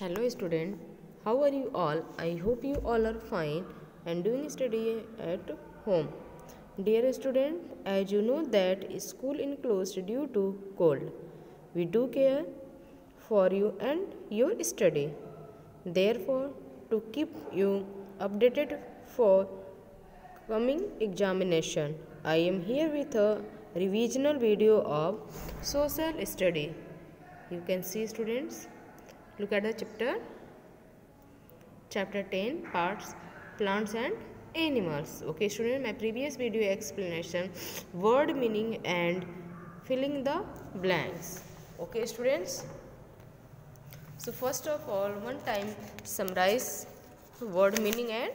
Hello student, how are you all? I hope you all are fine and doing study at home. Dear student, as you know that school is closed due to cold. We do care for you and your study. Therefore, to keep you updated for coming examination, I am here with a revisional video of social study. You can see students. Look at the chapter 10 parts plants and animals. Okay student, my previous video explanation word meaning and filling the blanks. Okay students, so first of all one time summarize word meaning and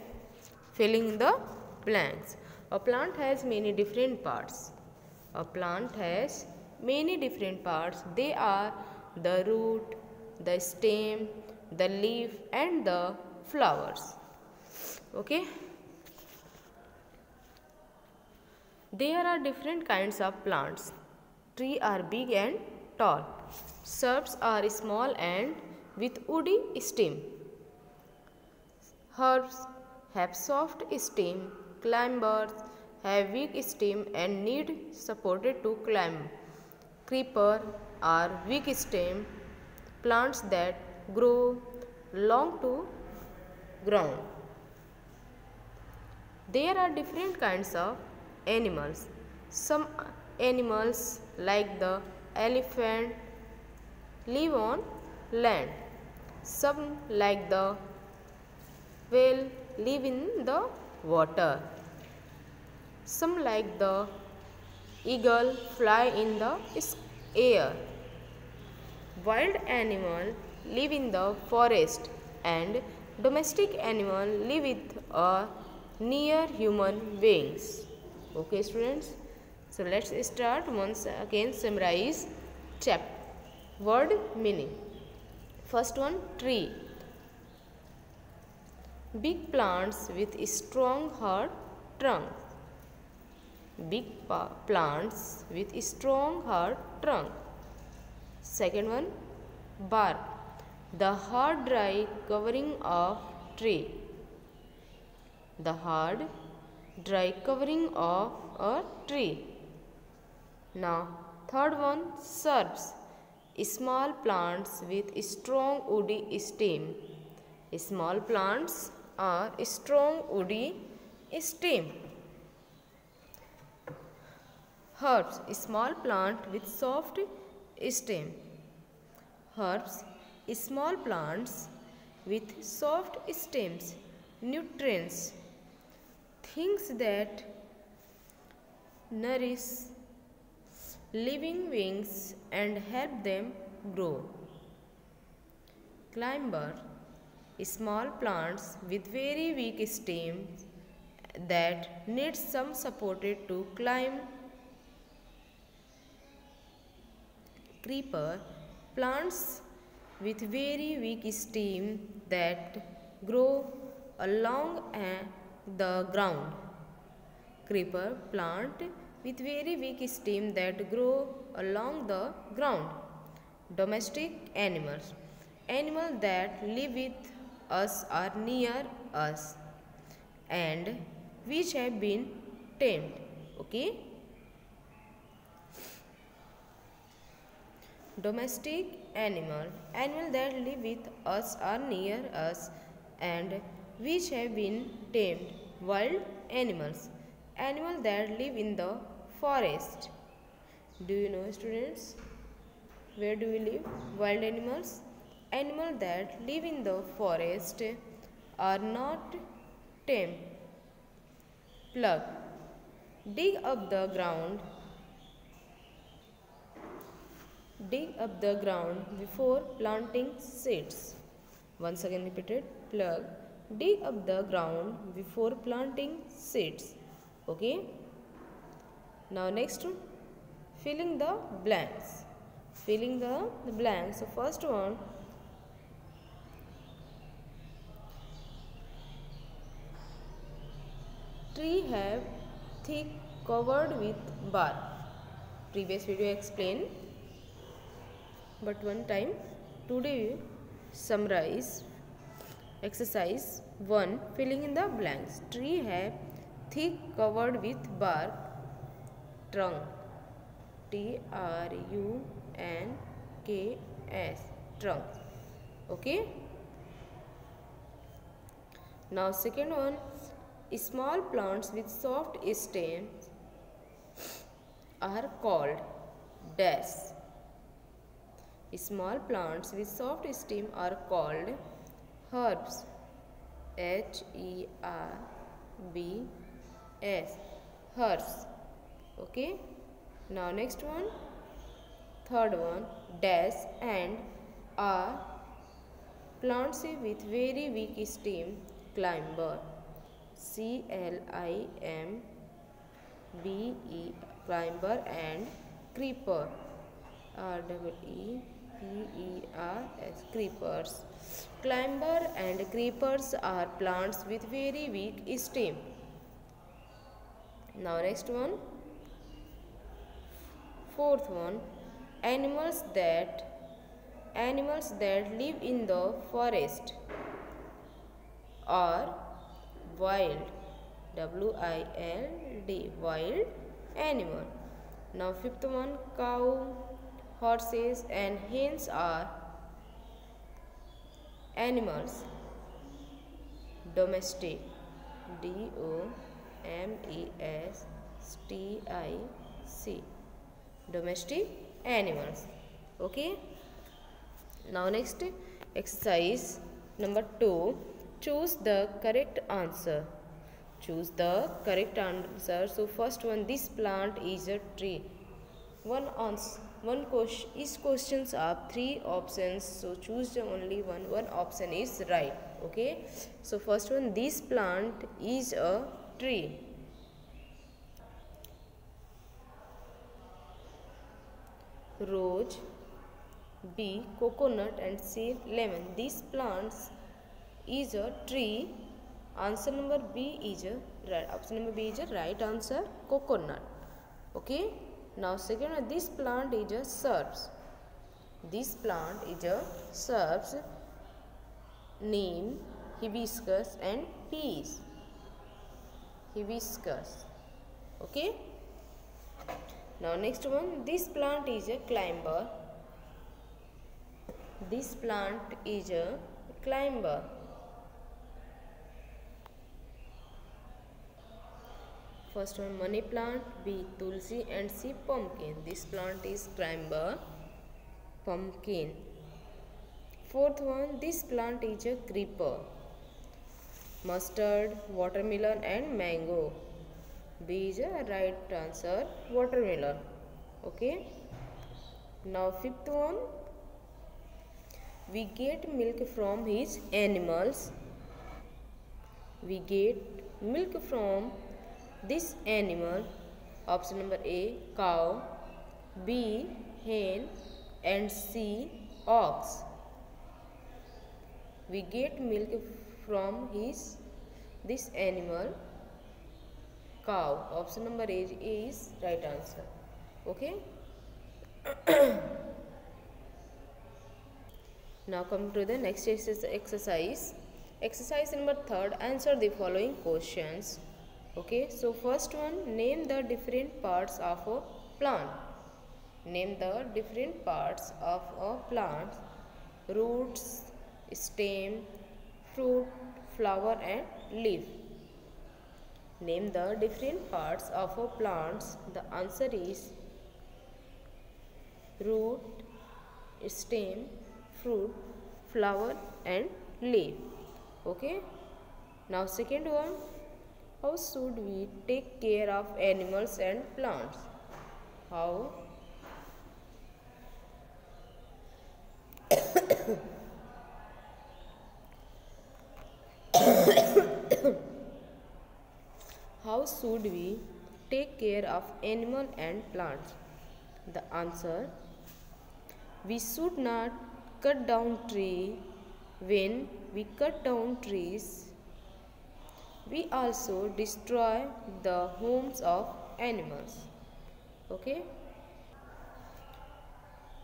filling the blanks. A plant has many different parts. A plant has many different parts. They are the root, the stem, the leaf and the flowers. Okay. There are different kinds of plants. Trees are big and tall. Shrubs are small and with woody stem. Herbs have soft stem. Climbers have weak stem and need supported to climb. Creeper are weak stem plants that grow long to ground. There are different kinds of animals. Some animals like the elephant live on land. Some like the whale live in the water. Some like the eagle fly in the air. Wild animals live in the forest and domestic animals live with near human beings. Okay students, so let's start once again summarize word meaning. First one, tree. Big plants with strong hard trunk. Big plants with strong hard trunk. Second one, bark. The hard dry covering of tree. The hard dry covering of a tree. Now third one, shrubs. Small plants with strong woody stem. Small plants are strong woody stem. Herbs, small plant with soft stem. Herbs, small plants with soft stems. Nutrients, things that nourish living beings and help them grow. Climber, small plants with very weak stems that need some supported to climb. Creeper, plants with very weak stem that grow along the ground. Creeper, plant with very weak stem that grow along the ground. Domestic animals, animals that live with us or near us and which have been tamed. Okay. Domestic animal, animal that live with us or near us and which have been tamed. Wild animals, animal that live in the forest. Do you know students, where do we live? Wild animals, animal that live in the forest are not tamed. Plug, dig up the ground. Dig up the ground before planting seeds. Once again repeated, plug, dig up the ground before planting seeds. Okay. Now next, filling the blanks. Filling the blanks. So first one, tree have thick covered with bark. Previous video explained, but one time today Summarize. Exercise 1. Filling in the blanks. Tree have thick covered with bark. Trunk. Trunks. Trunk. Okay. Now second one. Small plants with soft stems are called dash. Small plants with soft stem are called herbs. Herbs. Herbs. Okay. Now next one. Third one. Dash and are plants with very weak stem. Climber. CLIMBE. Climber and creeper. REEPERS. Creepers. Climber and creepers are plants with very weak stem. Now next one. Fourth one. Animals that live in the forest are wild. WILD. Wild animal. Now fifth one. Cow, horses and hens are animals. Domestic. DOMESTIC. Domestic animals. Okay. Now next exercise number 2. Choose the correct answer. Choose the correct answer. So first one, this plant is a tree. Each questions have 3 options, so choose the only one option is right. Okay. So first one, this plant is a tree. Rose. B. Coconut and C. Lemon. These plants is a tree. Answer number B is a right. Option number B is a right answer. Coconut. Okay. Now second one, this plant is a shrubs. This plant is a shrubs. Neem, hibiscus and peas. Hibiscus. Okay. Now next one, this plant is a climber. This plant is a climber. First one, money plant. B. Tulsi and C. Pumpkin. This plant is climber. Pumpkin. Fourth one, this plant is a creeper. Mustard, watermelon and mango. B is a right answer. Watermelon. Okay. Now fifth one, we get milk from his animals. We get milk from this animal. Option number A, cow. B, hen and C, ox. We get milk from this animal, cow. Option number A is right answer. Okay. Now come to the next exercise. Exercise number 3. Answer the following questions. Okay. So first one, name the different parts of a plant. Name the different parts of a plant. Roots, stem, fruit, flower and leaf. Name the different parts of a plant. The answer is root, stem, fruit, flower and leaf. Okay. Now second one, how should we take care of animals and plants? How how should we take care of animal and plants? The answer, we should not cut down tree. When we cut down trees, we also destroy the homes of animals. Okay.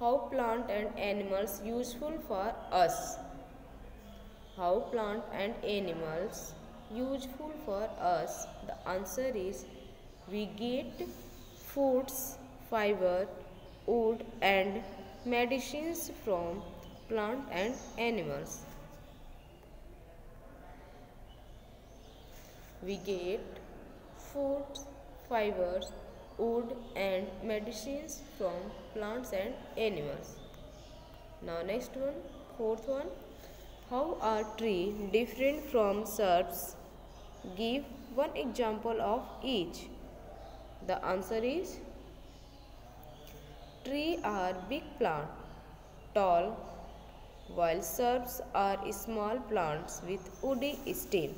How plant and animals useful for us? How plant and animals useful for us? The answer is we get foods, fiber, wood and medicines from plant and animals. We get foods, fibers, wood and medicines from plants and animals. Now next one, fourth one. How are trees different from shrubs? Give one example of each. The answer is trees are big plants, tall, while shrubs are small plants with woody stem.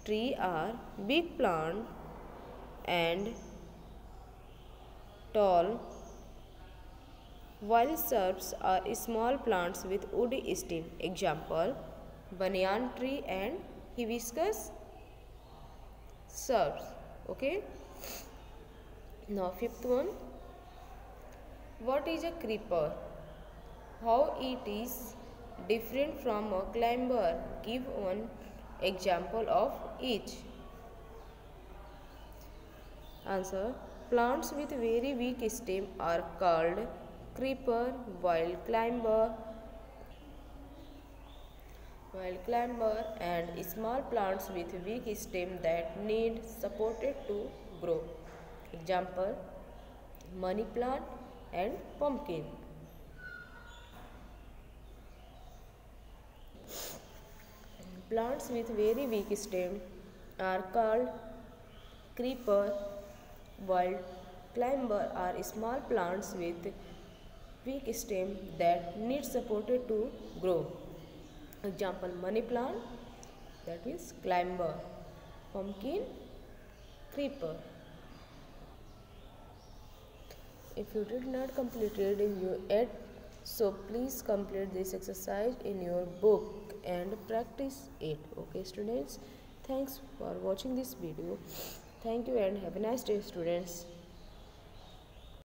Trees are big plants and tall, while shrubs are small plants with woody stem. Example, banyan tree and hibiscus shrubs. Okay. Now fifth one. What is a creeper? How it is different from a climber? Give one example of each. Answer. Plants with very weak stem are called creeper, while climber and small plants with weak stem that need supported to grow. Example, money plant and pumpkin. Plants with very weak stem are called creeper, while climber are small plants with weak stem that need supported to grow. Example, money plant, that is climber, pumpkin, creeper. If you did not complete it yet, so please complete this exercise in your book and practice it. Okay students, thanks for watching this video. Thank you and have a nice day students.